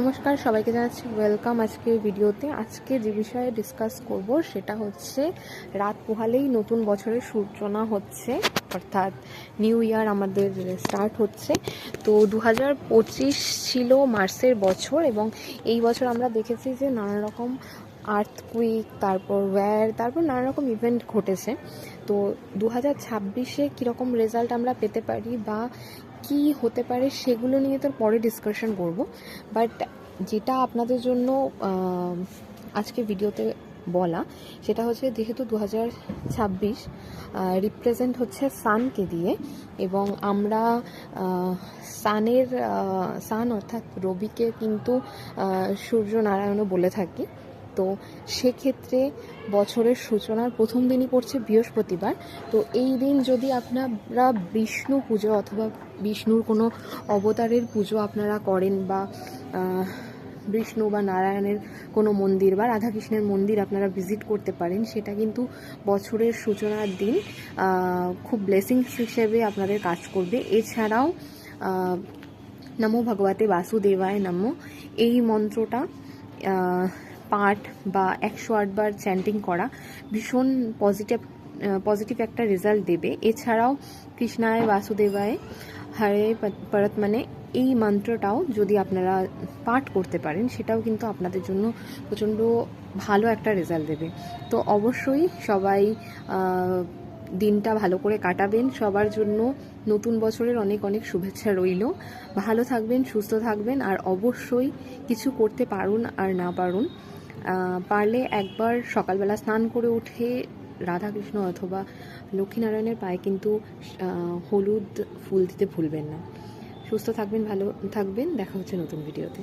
নমস্কার, সবাইকে জানাচ্ছি ওয়েলকাম আজকের ভিডিওতে। আজকে যে বিষয়ে ডিসকাস করব সেটা হচ্ছে রাত পোহালেই নতুন বছরের সূচনা হচ্ছে, অর্থাৎ নিউ ইয়ার আমাদের স্টার্ট হচ্ছে। তো 2025 ছিল মার্চের বছর এবং এই বছর আমরা দেখেছি যে নানা রকম আর্থকুইক, তারপর তারপর নানা রকম ইভেন্ট ঘটেছে। তো 2026-এ কীরকম রেজাল্ট আমরা পেতে পারি বা কি হতে পারে সেগুলো নিয়ে তো পরে ডিসকাশন করব। বাট যেটা আপনাদের জন্য আজকে ভিডিওতে বলা সেটা হচ্ছে, যেহেতু 2026 রিপ্রেজেন্ট হচ্ছে সানকে দিয়ে, এবং আমরা সান অর্থাৎ রবিকে কিন্তু সূর্যনারায়ণও বলে থাকি। তো সেক্ষেত্রে বছরের সূচনার প্রথম দিনই পড়ছে বৃহস্পতিবার। তো এই দিন যদি আপনারা বিষ্ণু পুজো অথবা বিষ্ণুর কোনো অবতারের পুজো আপনারা করেন, বা বিষ্ণু বা নারায়ণের কোনো মন্দির বা রাধাকৃষ্ণের মন্দির আপনারা ভিজিট করতে পারেন, সেটা কিন্তু বছরের সূচনার দিন খুব ব্লেসিংস হিসেবে আপনাদের কাজ করবে। এছাড়াও নমো ভগবতে বাসুদেবায় নমো এই মন্ত্রটা পাঠ বা 108 বার চ্যান্টিং করা ভীষণ পজিটিভ একটা রেজাল্ট দেবে। এছাড়াও কৃষ্ণায় বাসুদেবায় হরে পরতমনে এই মন্ত্রটাও যদি আপনারা পাঠ করতে পারেন, সেটাও কিন্তু আপনাদের জন্য প্রচণ্ড ভালো একটা রেজাল্ট দেবে। তো অবশ্যই সবাই দিনটা ভালো করে কাটাবেন। সবার জন্য নতুন বছরের অনেক অনেক শুভেচ্ছা রইল। ভালো থাকবেন, সুস্থ থাকবেন, আর অবশ্যই কিছু করতে পারুন আর না পারুন, পারলে একবার সকালবেলা স্নান করে উঠে রাধাকৃষ্ণ অথবা লক্ষ্মীনারায়ণের পায়ে কিন্তু হলুদ ফুল দিতে ভুলবেন না। সুস্থ থাকবেন, ভালো থাকবেন, দেখা হচ্ছে নতুন ভিডিওতে।